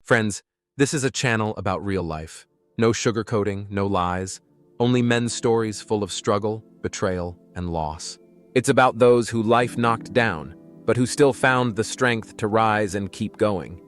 Friends, this is a channel about real life. No sugarcoating, no lies, only men's stories full of struggle, betrayal, and loss. It's about those who life knocked down, but who still found the strength to rise and keep going.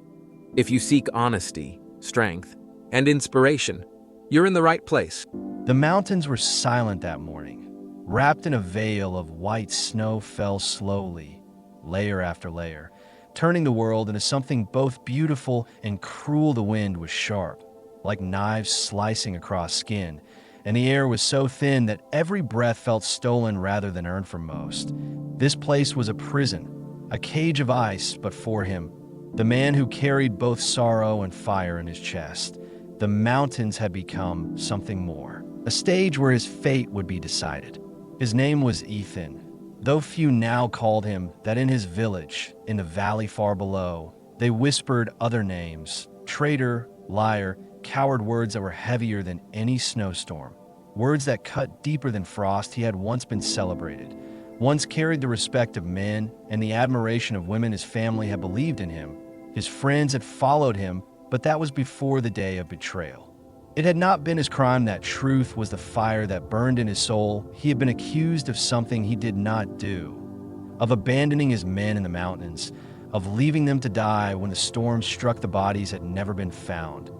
If you seek honesty, strength, and inspiration, you're in the right place. The mountains were silent that morning. Wrapped in a veil of white snow fell slowly, layer after layer, turning the world into something both beautiful and cruel. The wind was sharp, like knives slicing across skin, and the air was so thin that every breath felt stolen rather than earned for most. This place was a prison, a cage of ice, but for him, the man who carried both sorrow and fire in his chest, the mountains had become something more, a stage where his fate would be decided. His name was Ethan, though few now called him that. In his village, in the valley far below, they whispered other names: traitor, liar, coward, words that were heavier than any snowstorm, words that cut deeper than frost. He had once been celebrated, once carried the respect of men and the admiration of women. His family had believed in him, his friends had followed him, but that was before the day of betrayal. It had not been his crime. That truth was the fire that burned in his soul. He had been accused of something he did not do, of abandoning his men in the mountains, of leaving them to die when the storm struck. The bodies had never been found.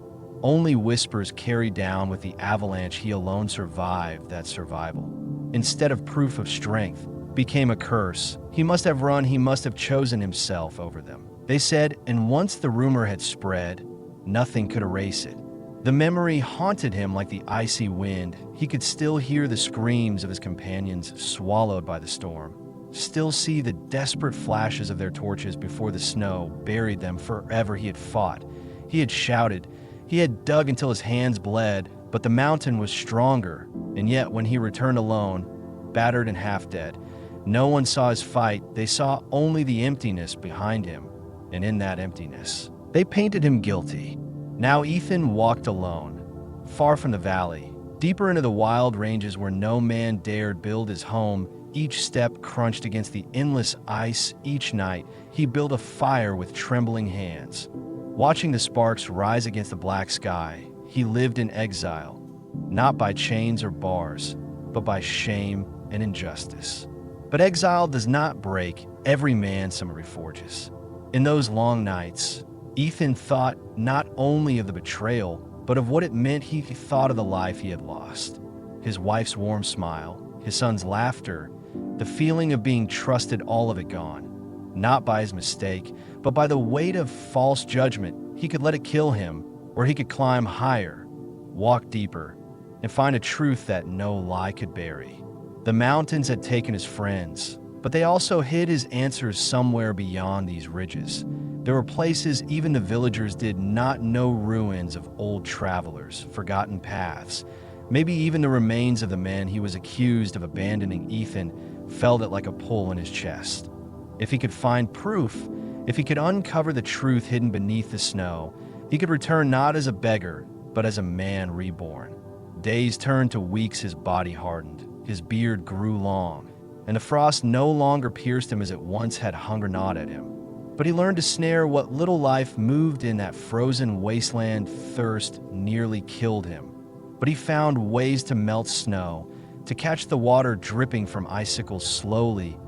Only whispers carried down with the avalanche. He alone survived that survival. Instead of proof of strength, became a curse. He must have run, he must have chosen himself over them, they said, and once the rumor had spread, nothing could erase it. The memory haunted him like the icy wind. He could still hear the screams of his companions swallowed by the storm, still see the desperate flashes of their torches before the snow buried them forever. He had fought, he had shouted, he had dug until his hands bled, but the mountain was stronger. And yet when he returned alone, battered and half dead, no one saw his fight. They saw only the emptiness behind him, and in that emptiness, they painted him guilty. Now Ethan walked alone, far from the valley, deeper into the wild ranges where no man dared build his home. Each step crunched against the endless ice. Each night, he built a fire with trembling hands. Watching the sparks rise against the black sky, he lived in exile, not by chains or bars, but by shame and injustice. But exile does not break every man some reforges. In those long nights, Ethan thought not only of the betrayal, but of what it meant. He thought of the life he had lost, his wife's warm smile, his son's laughter, the feeling of being trusted, all of it gone, not by his mistake, but by the weight of false judgment. He could let it kill him, or he could climb higher, walk deeper, and find a truth that no lie could bury. The mountains had taken his friends, but they also hid his answers somewhere beyond these ridges. There were places even the villagers did not know, ruins of old travelers, forgotten paths, maybe even the remains of the men he was accused of abandoning. Ethan felt it like a pull in his chest. If he could find proof, if he could uncover the truth hidden beneath the snow, he could return not as a beggar, but as a man reborn. Days turned to weeks, his body hardened, his beard grew long, and the frost no longer pierced him as it once had hunger gnawed at him. But he learned to snare what little life moved in that frozen wasteland. Thirst nearly killed him, but he found ways to melt snow, to catch the water dripping from icicles. Slowly,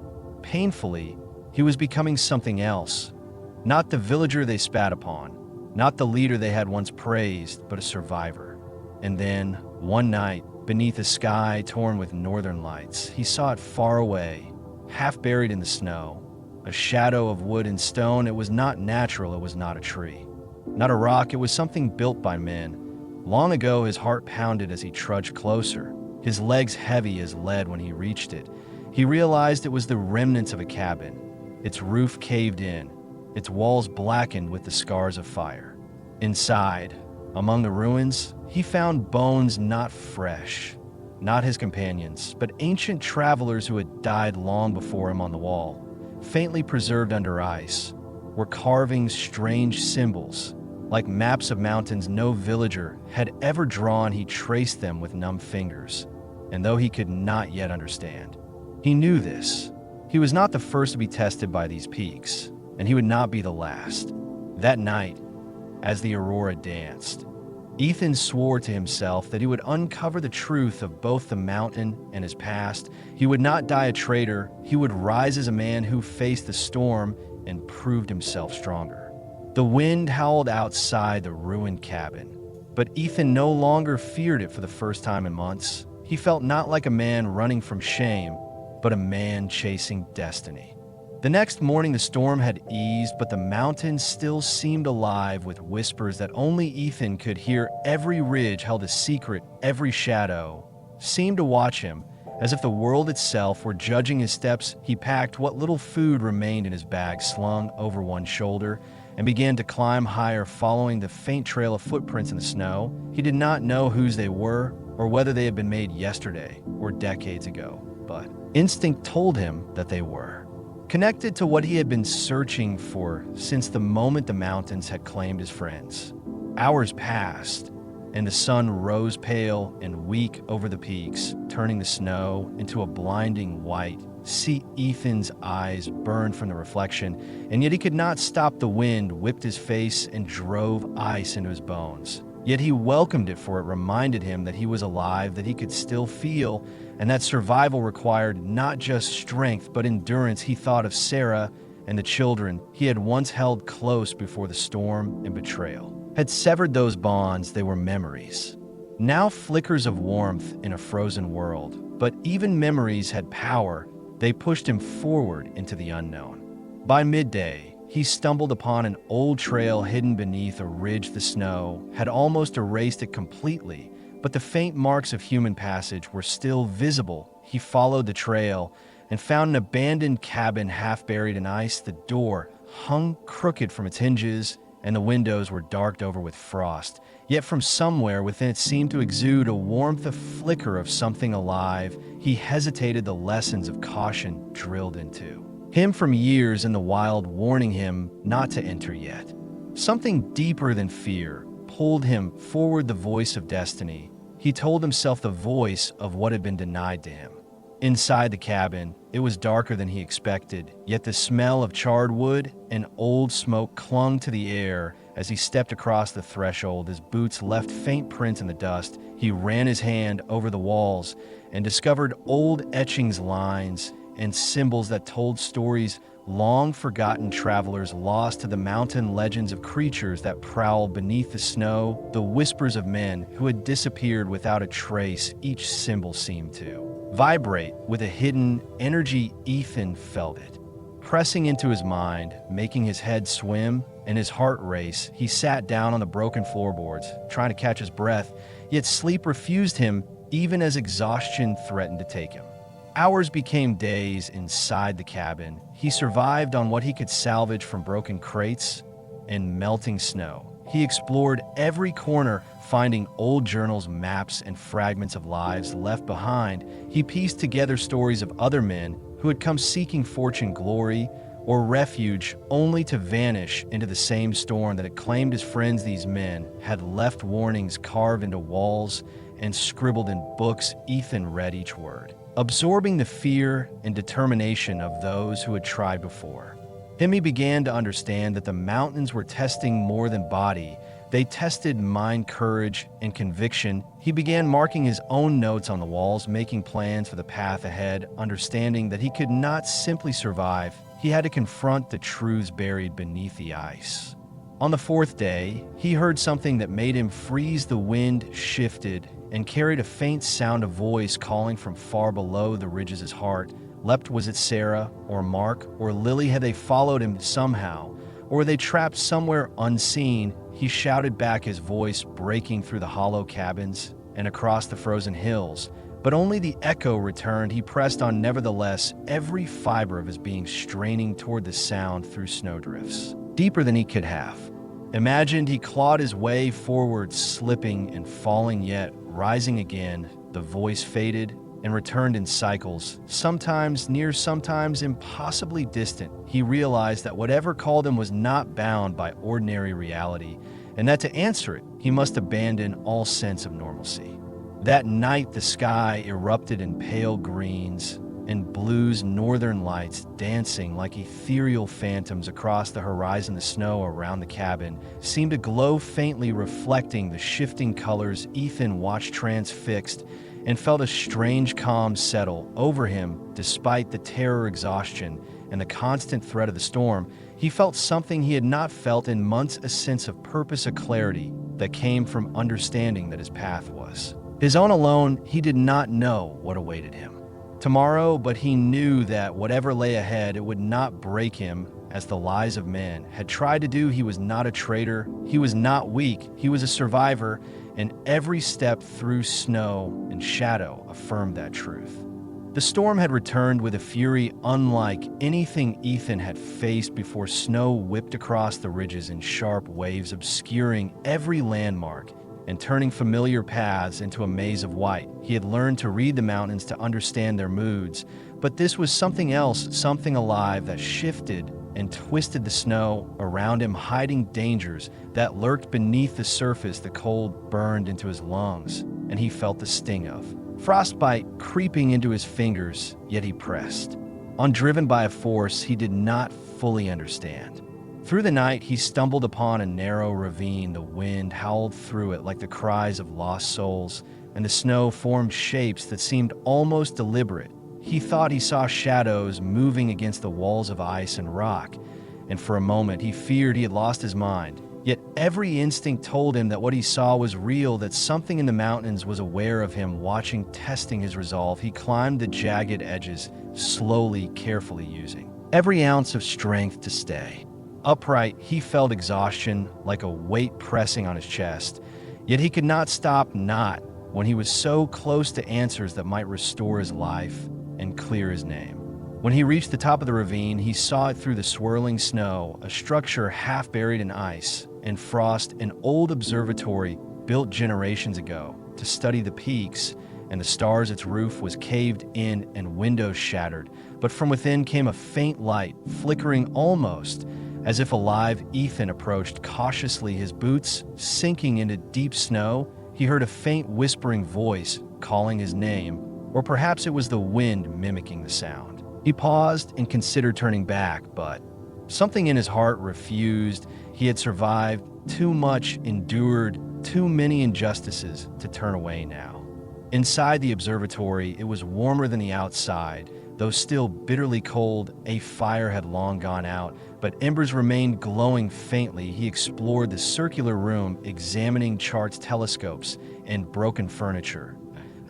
painfully, he was becoming something else. Not the villager they spat upon, not the leader they had once praised, but a survivor. And then, one night, beneath a sky torn with northern lights, he saw it far away, half buried in the snow. A shadow of wood and stone. It was not natural, it was not a tree, not a rock, it was something built by men. Long ago, his heart pounded as he trudged closer, his legs heavy as lead. When he reached it, he realized it was the remnants of a cabin, its roof caved in, its walls blackened with the scars of fire. Inside, among the ruins, he found bones, not fresh, not his companions, but ancient travelers who had died long before him. On the wall, faintly preserved under ice, were carvings, strange symbols, like maps of mountains no villager had ever drawn. He traced them with numb fingers, and though he could not yet understand, he knew this. He was not the first to be tested by these peaks, and he would not be the last. That night, as the aurora danced. Ethan swore to himself that he would uncover the truth of both the mountain and his past. He would not die a traitor. He would rise as a man who faced the storm and proved himself stronger. The wind howled outside the ruined cabin, but Ethan no longer feared it for the first time in months. He felt not like a man running from shame, but a man chasing destiny. The next morning, the storm had eased, but the mountains still seemed alive with whispers that only Ethan could hear. Every ridge held a secret, every shadow seemed to watch him, as if the world itself were judging his steps. He packed what little food remained in his bag, slung over one shoulder, and began to climb higher, following the faint trail of footprints in the snow. He did not know whose they were, or whether they had been made yesterday or decades ago, but instinct told him that they were connected to what he had been searching for since the moment the mountains had claimed his friends. Hours passed, and the sun rose pale and weak over the peaks, turning the snow into a blinding white. See, Ethan's eyes burned from the reflection, and yet he could not stop. The wind whipped his face and drove ice into his bones. Yet he welcomed it, for it reminded him that he was alive, that he could still feel, and that survival required not just strength but endurance. He thought of Sarah and the children he had once held close before the storm and betrayal had severed those bonds. They were memories, now flickers of warmth in a frozen world. But even memories had power. They pushed him forward into the unknown. By midday, he stumbled upon an old trail hidden beneath a ridge. The snow had almost erased it completely, but the faint marks of human passage were still visible. He followed the trail and found an abandoned cabin half buried in ice. The door hung crooked from its hinges, and the windows were darked over with frost. Yet from somewhere within it seemed to exude a warmth, a flicker of something alive. He hesitated, the lessons of caution drilled into him from years in the wild, warning him not to enter yet. Something deeper than fear pulled him forward, the voice of destiny. He told himself, the voice of what had been denied to him. Inside the cabin, it was darker than he expected, yet the smell of charred wood and old smoke clung to the air. As he stepped across the threshold, his boots left faint prints in the dust. He ran his hand over the walls and discovered old etchings, lines, and symbols that told stories, long forgotten travelers lost to the mountain, legends of creatures that prowled beneath the snow, the whispers of men who had disappeared without a trace. Each symbol seemed to vibrate with a hidden energy. Ethan felt it pressing into his mind, making his head swim and his heart race. He sat down on the broken floorboards, trying to catch his breath, yet sleep refused him, even as exhaustion threatened to take him. Hours became days inside the cabin. He survived on what he could salvage from broken crates and melting snow. He explored every corner, finding old journals, maps, and fragments of lives left behind. He pieced together stories of other men who had come seeking fortune, glory, or refuge, only to vanish into the same storm that had claimed his friends. These men had left warnings carved into walls and scribbled in books. Ethan read each word, absorbing the fear and determination of those who had tried before him. He began to understand that the mountains were testing more than body. They tested mind, courage, and conviction. He began marking his own notes on the walls, making plans for the path ahead, understanding that he could not simply survive. He had to confront the truths buried beneath the ice. On the fourth day, he heard something that made him freeze. The wind shifted and carried a faint sound, a voice calling from far below the ridges. His heart leapt. Was it Sarah or Mark or Lily? Had they followed him somehow, or were they trapped somewhere unseen? He shouted back, his voice breaking through the hollow cabins and across the frozen hills, but only the echo returned. He pressed on nevertheless, every fiber of his being straining toward the sound through snowdrifts deeper than he could have imagined. He clawed his way forward, slipping and falling, yet rising again. The voice faded and returned in cycles, sometimes near, sometimes impossibly distant. He realized that whatever called him was not bound by ordinary reality, and that to answer it, he must abandon all sense of normalcy. That night, the sky erupted in pale greens, and blue's northern lights dancing like ethereal phantoms across the horizon. The snow around the cabin seemed to glow faintly, reflecting the shifting colors. Ethan watched transfixed and felt a strange calm settle over him. Despite the terror, exhaustion, and the constant threat of the storm, he felt something he had not felt in months, a sense of purpose, a clarity that came from understanding that his path was his own alone. He did not know what awaited him tomorrow, but he knew that whatever lay ahead, it would not break him as the lies of men had tried to do. He was not a traitor. He was not weak. He was a survivor, and every step through snow and shadow affirmed that truth. The storm had returned with a fury unlike anything Ethan had faced before. Snow whipped across the ridges in sharp waves, obscuring every landmark and turning familiar paths into a maze of white. He had learned to read the mountains, to understand their moods, but this was something else, something alive that shifted and twisted the snow around him, hiding dangers that lurked beneath the surface. The cold burned into his lungs, and he felt the sting of frostbite creeping into his fingers, yet he pressed on, driven by a force he did not fully understand. Through the night, he stumbled upon a narrow ravine. The wind howled through it like the cries of lost souls, and the snow formed shapes that seemed almost deliberate. He thought he saw shadows moving against the walls of ice and rock, and for a moment he feared he had lost his mind. Yet every instinct told him that what he saw was real, that something in the mountains was aware of him, watching, testing his resolve. He climbed the jagged edges, slowly, carefully, using every ounce of strength to stay upright. He felt exhaustion like a weight pressing on his chest, yet he could not stop, not when he was so close to answers that might restore his life and clear his name. When he reached the top of the ravine, he saw it through the swirling snow, a structure half buried in ice and frost, an old observatory built generations ago to study the peaks and the stars. Its roof was caved in and windows shattered, but from within came a faint light, flickering almost as if alive. Ethan approached cautiously, his boots sinking into deep snow. He heard a faint whispering voice calling his name, or perhaps it was the wind mimicking the sound. He paused and considered turning back, but something in his heart refused. He had survived too much, endured too many injustices to turn away now. Inside the observatory, it was warmer than the outside. Though still bitterly cold, a fire had long gone out, but embers remained glowing faintly. He explored the circular room, examining charts, telescopes, and broken furniture.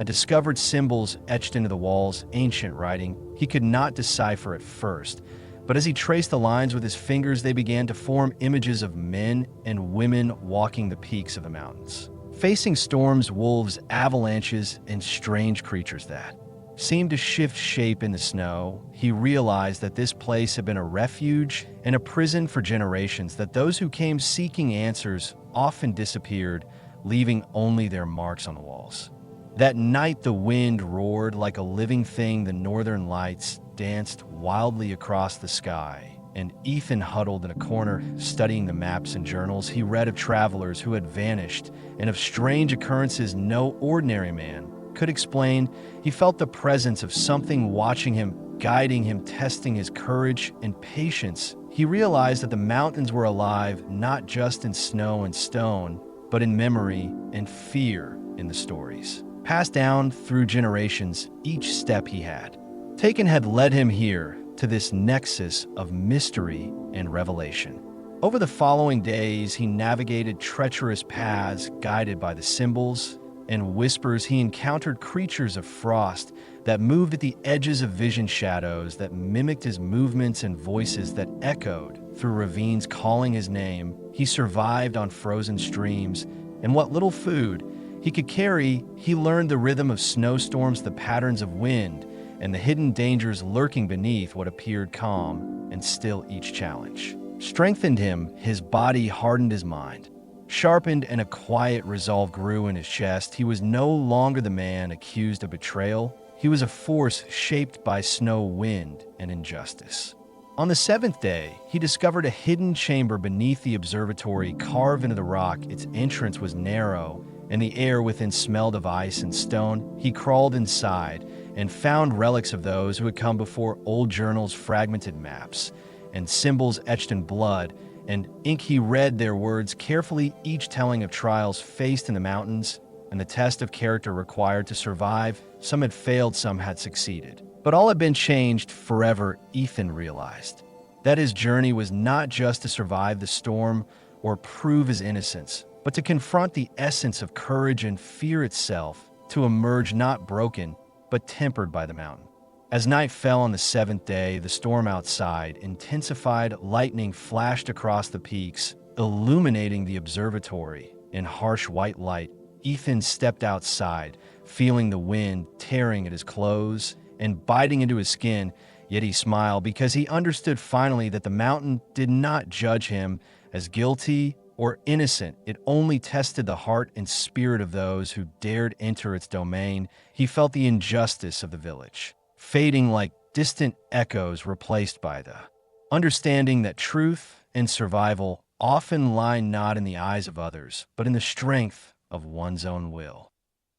Discovered symbols etched into the walls, ancient writing. He could not decipher at first, but as he traced the lines with his fingers, they began to form images of men and women walking the peaks of the mountains, facing storms, wolves, avalanches, and strange creatures that seemed to shift shape in the snow. He realized that this place had been a refuge and a prison for generations, that those who came seeking answers often disappeared, leaving only their marks on the walls. That night, the wind roared like a living thing. The northern lights danced wildly across the sky, and Ethan huddled in a corner, studying the maps and journals. He read of travelers who had vanished and of strange occurrences no ordinary man could explain. He felt the presence of something watching him, guiding him, testing his courage and patience. He realized that the mountains were alive, not just in snow and stone, but in memory and fear in the stories passed down through generations. Each step he had taken had led him here, to this nexus of mystery and revelation. Over the following days, he navigated treacherous paths, guided by the symbols and whispers. He encountered creatures of frost that moved at the edges of vision, shadows that mimicked his movements, and voices that echoed through ravines calling his name. He survived on frozen streams, and what little food he could carry. He learned the rhythm of snowstorms, the patterns of wind, and the hidden dangers lurking beneath what appeared calm and still. Each challenge strengthened him, his body hardened, his mind sharpened, and a quiet resolve grew in his chest. He was no longer the man accused of betrayal. He was a force shaped by snow, wind, and injustice. On the seventh day, he discovered a hidden chamber beneath the observatory, carved into the rock. Its entrance was narrow, and the air within smelled of ice and stone. He crawled inside, and found relics of those who had come before, old journals, fragmented maps, and symbols etched in blood and ink. He read their words carefully, each telling of trials faced in the mountains and the test of character required to survive. Some had failed, some had succeeded. But all had been changed forever. Ethan realized that his journey was not just to survive the storm or prove his innocence, but to confront the essence of courage and fear itself, to emerge not broken, but tempered by the mountain. As night fell on the seventh day, the storm outside intensified. Lightning flashed across the peaks, illuminating the observatory in harsh white light. Ethan stepped outside, feeling the wind tearing at his clothes and biting into his skin, yet he smiled because he understood finally that the mountain did not judge him as guilty or innocent. It only tested the heart and spirit of those who dared enter its domain. He felt the injustice of the village, fading like distant echoes replaced by the understanding that truth and survival often lie not in the eyes of others, but in the strength of one's own will.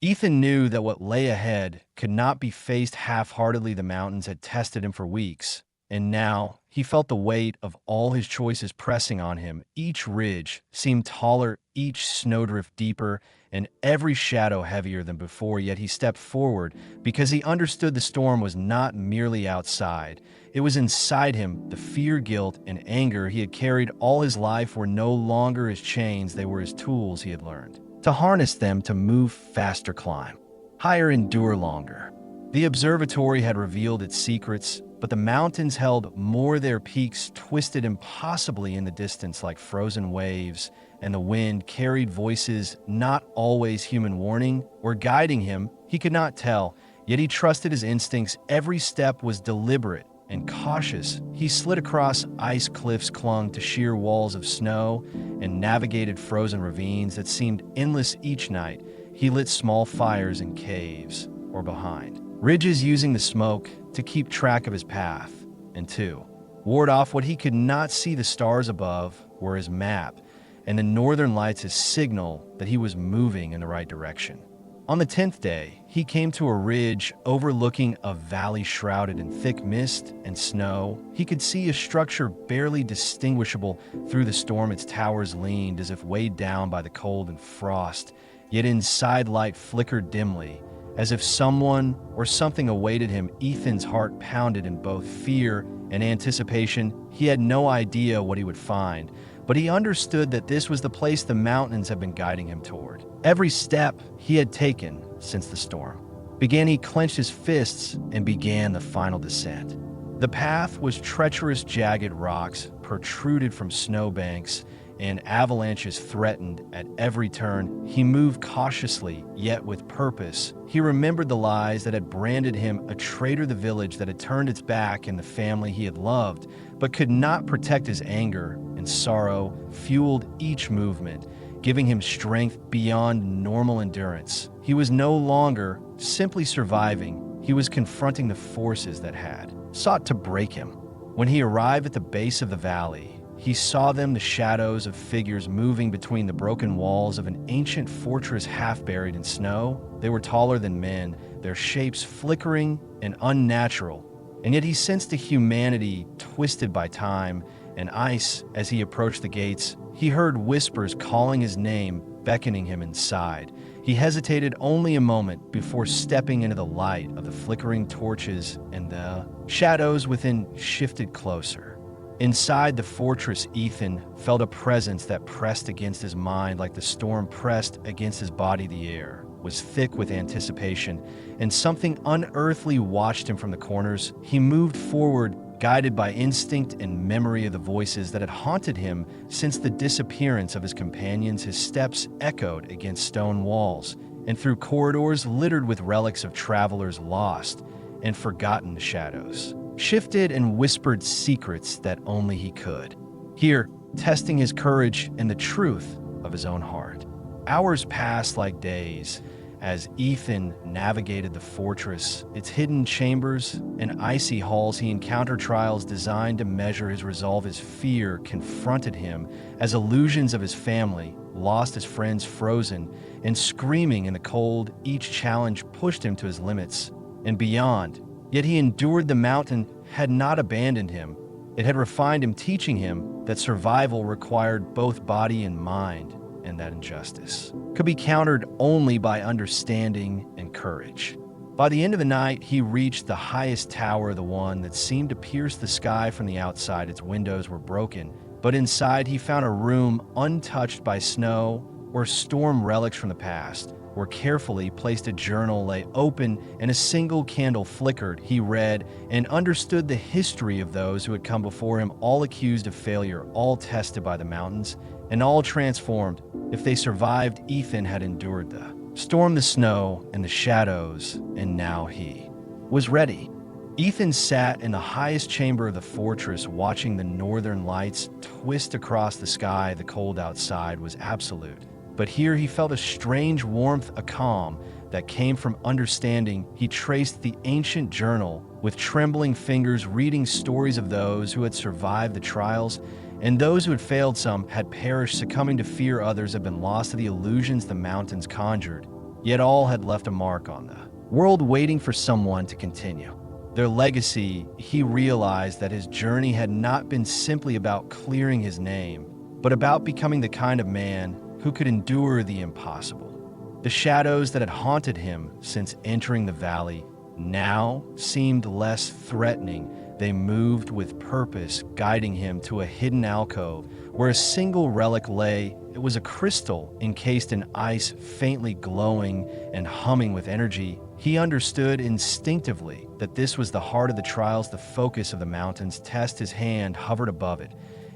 Ethan knew that what lay ahead could not be faced half-heartedly. The mountains had tested him for weeks, and now he felt the weight of all his choices pressing on him. Each ridge seemed taller, each snowdrift deeper, and every shadow heavier than before. Yet he stepped forward because he understood the storm was not merely outside. It was inside him. The fear, guilt, and anger he had carried all his life were no longer his chains. They were his tools. He had learned to harness them to move faster, climb higher, endure longer. The observatory had revealed its secrets, but the mountains held more. Their peaks twisted impossibly in the distance like frozen waves, and the wind carried voices not always human, warning or guiding him. He could not tell, yet he trusted his instincts. Every step was deliberate and cautious. He slid across ice cliffs, clung to sheer walls of snow, and navigated frozen ravines that seemed endless. Each night, he lit small fires in caves or behind ridges, using the smoke to keep track of his path and to ward off what he could not see. The stars above were his map, and the northern lights his signal that he was moving in the right direction. On the 10th day, he came to a ridge overlooking a valley shrouded in thick mist and snow. He could see a structure barely distinguishable through the storm. Its towers leaned as if weighed down by the cold and frost, yet inside light flickered dimly, as if someone or something awaited him. Ethan's heart pounded in both fear and anticipation. He had no idea what he would find, but he understood that this was the place the mountains had been guiding him toward. Every step he had taken since the storm began, he clenched his fists and began the final descent. The path was treacherous. Jagged rocks protruded from snowbanks, and avalanches threatened at every turn. He moved cautiously, yet with purpose. He remembered the lies that had branded him a traitor, the village that had turned its back, and the family he had loved, but could not protect. His anger and sorrow fueled each movement, giving him strength beyond normal endurance. He was no longer simply surviving. He was confronting the forces that had sought to break him. When he arrived at the base of the valley, he saw them, the shadows of figures moving between the broken walls of an ancient fortress half buried in snow. They were taller than men, their shapes flickering and unnatural, and yet he sensed a humanity twisted by time and ice. As he approached the gates, he heard whispers calling his name, beckoning him inside. He hesitated only a moment before stepping into the light of the flickering torches, and the shadows within shifted closer. Inside the fortress, Ethan felt a presence that pressed against his mind like the storm pressed against his body. The air was thick with anticipation, and something unearthly watched him from the corners. He moved forward, guided by instinct and memory of the voices that had haunted him since the disappearance of his companions. His steps echoed against stone walls and through corridors littered with relics of travelers lost and forgotten. The shadows shifted and whispered secrets that only he could hear, testing his courage and the truth of his own heart. Hours passed like days as Ethan navigated the fortress, its hidden chambers and icy halls. He encountered trials designed to measure his resolve. His fear confronted him as illusions of his family lost, his friends frozen and screaming in the cold. Each challenge pushed him to his limits, and beyond. Yet he endured. The mountain had not abandoned him. It had refined him, teaching him that survival required both body and mind, and that injustice could be countered only by understanding and courage. By the end of the night, he reached the highest tower, the one that seemed to pierce the sky from the outside. Its windows were broken, but inside he found a room untouched by snow or storm relics from the past, where carefully placed a journal lay open and a single candle flickered. He read and understood the history of those who had come before him, all accused of failure, all tested by the mountains, and all transformed. If they survived, Ethan had endured the storm, the snow, and the shadows, and now he was ready. Ethan sat in the highest chamber of the fortress, watching the northern lights twist across the sky. The cold outside was absolute, but here he felt a strange warmth, a calm that came from understanding. He traced the ancient journal with trembling fingers, reading stories of those who had survived the trials and those who had failed. Some had perished, succumbing to fear. Others had been lost to the illusions the mountains conjured. Yet all had left a mark on the world, waiting for someone to continue their legacy. He realized that his journey had not been simply about clearing his name, but about becoming the kind of man who could endure the impossible. The shadows that had haunted him since entering the valley now seemed less threatening. They moved with purpose, guiding him to a hidden alcove where a single relic lay. It was a crystal encased in ice, faintly glowing and humming with energy. He understood instinctively that this was the heart of the trials, the focus of the mountain's test. His hand hovered above it,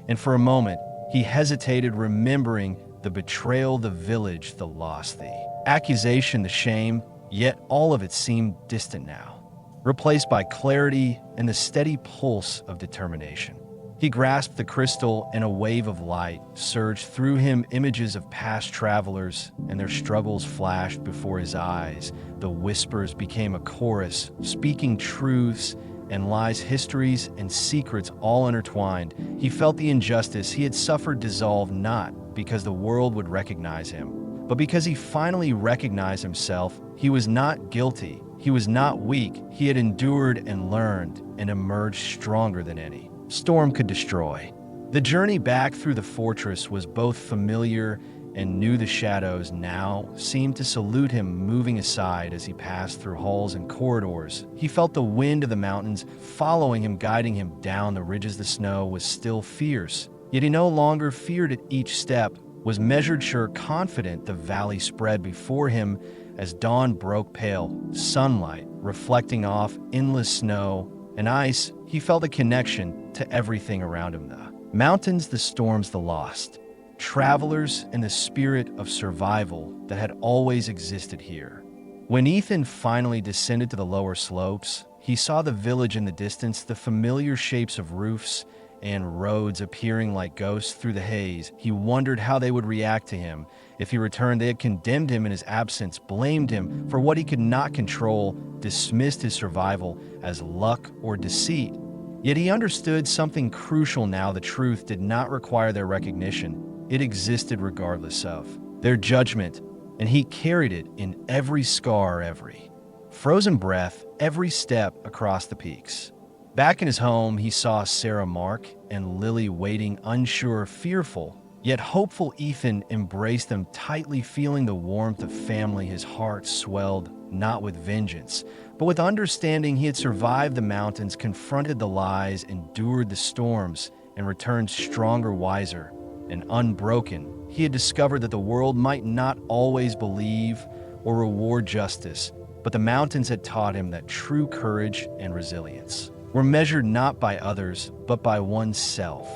and for a moment he hesitated, remembering the betrayal, the village, the loss, the accusation, the shame. Yet all of it seemed distant now, replaced by clarity and the steady pulse of determination. He grasped the crystal, and a wave of light surged through him. Images of past travelers and their struggles flashed before his eyes. The whispers became a chorus, speaking truths and lies, histories and secrets all intertwined. He felt the injustice he had suffered dissolve, not because the world would recognize him, but because he finally recognized himself. He was not guilty. He was not weak. He had endured and learned and emerged stronger than any storm could destroy. The journey back through the fortress was both familiar and new. The shadows now seemed to salute him, moving aside as he passed through halls and corridors. He felt the wind of the mountains following him, guiding him down the ridges. The snow was still fierce, yet he no longer feared it. Each step was measured, sure, confident. The valley spread before him as dawn broke, pale sunlight reflecting off endless snow and ice. He felt a connection to everything around him: the mountains, the storms, the lost travelers, and the spirit of survival that had always existed here. When Ethan finally descended to the lower slopes, he saw the village in the distance, the familiar shapes of roofs and roads appearing like ghosts through the haze. He wondered how they would react to him if he returned. They had condemned him in his absence, blamed him for what he could not control, dismissed his survival as luck or deceit. Yet he understood something crucial now: the truth did not require their recognition. It existed regardless of their judgment, and he carried it in every scar, every frozen breath, every step across the peaks. Back in his home, he saw Sarah, Mark, and Lily waiting, unsure, fearful, yet hopeful. Ethan embraced them tightly, feeling the warmth of family. His heart swelled, not with vengeance, but with understanding. He had survived the mountains, confronted the lies, endured the storms, and returned stronger, wiser, and unbroken. He had discovered that the world might not always believe or reward justice, but the mountains had taught him that true courage and resilience were measured not by others, but by oneself.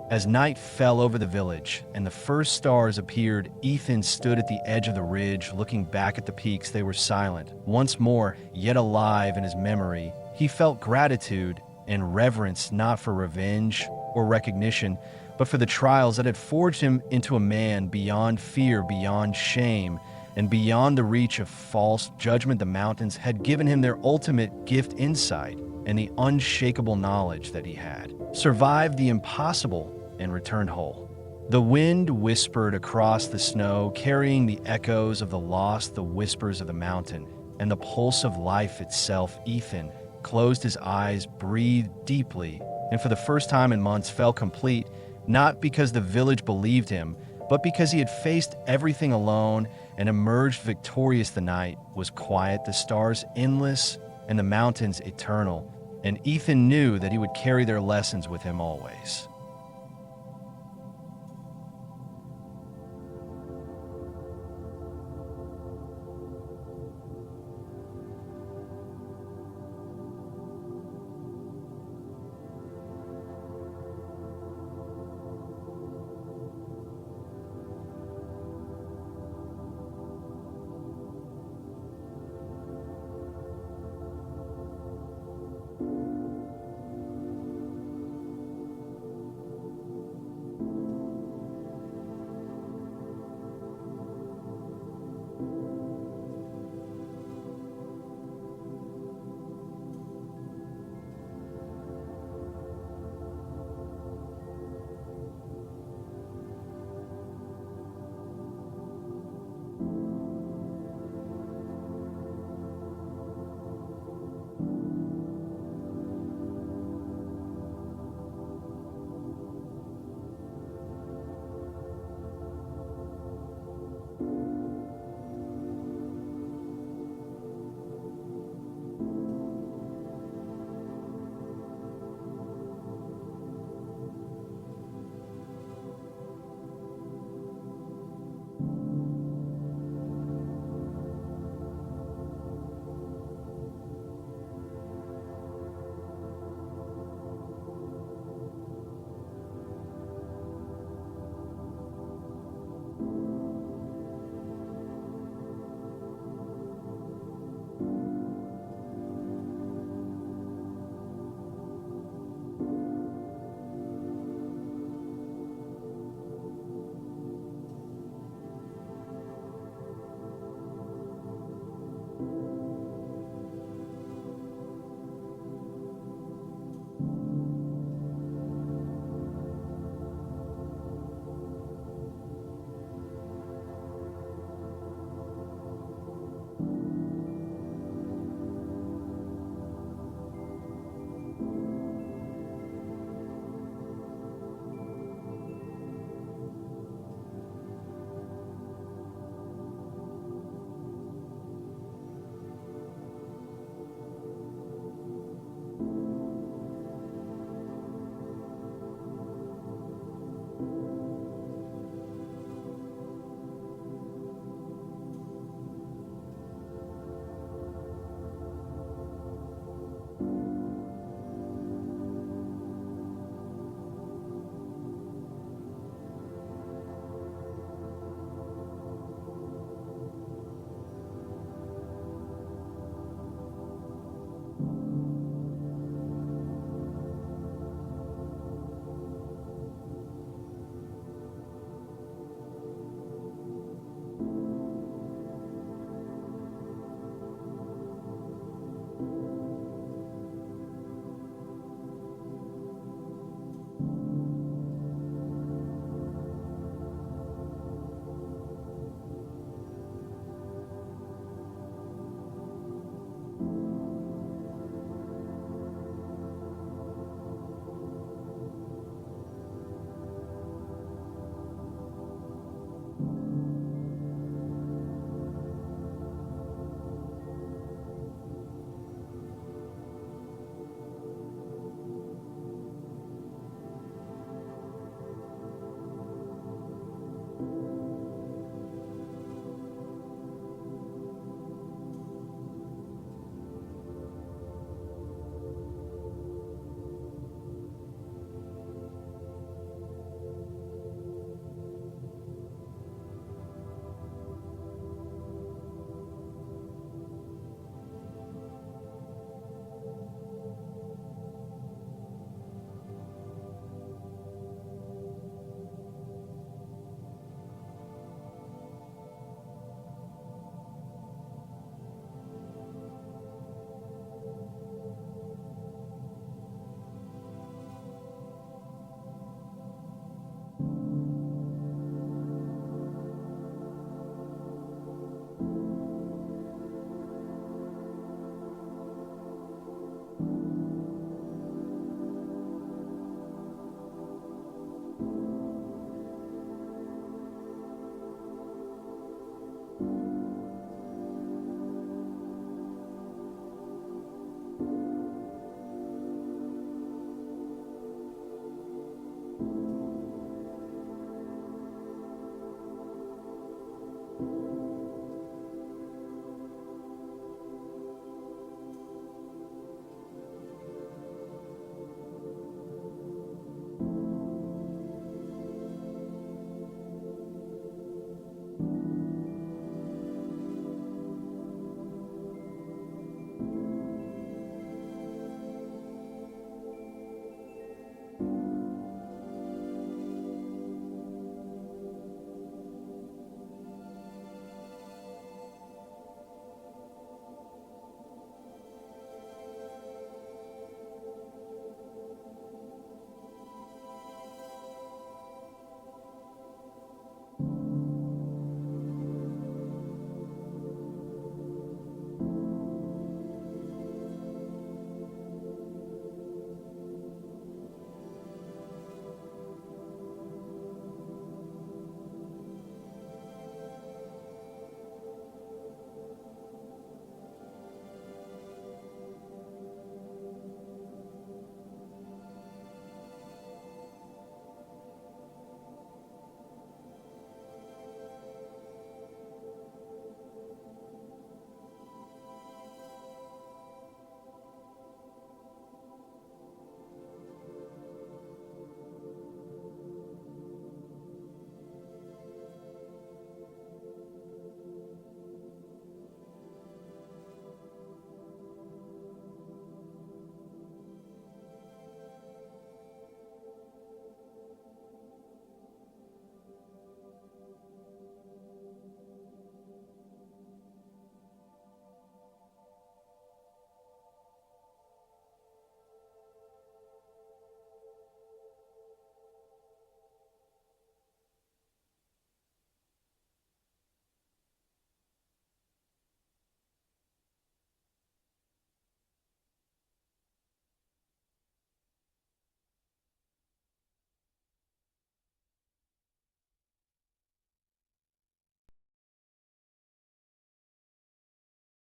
As night fell over the village and the first stars appeared, Ethan stood at the edge of the ridge, looking back at the peaks. They were silent, once more, yet alive in his memory. He felt gratitude and reverence, not for revenge or recognition, but for the trials that had forged him into a man beyond fear, beyond shame, and beyond the reach of false judgment. The mountains had given him their ultimate gift: insight and the unshakable knowledge that he had survived the impossible and returned whole. The wind whispered across the snow, carrying the echoes of the lost, the whispers of the mountain. and the pulse of life itself, Ethan closed his eyes, breathed deeply, and for the first time in months felt complete, not because the village believed him, but because he had faced everything alone and emerged victorious. The night was quiet, the stars endless, and the mountains eternal, and Ethan knew that he would carry their lessons with him always.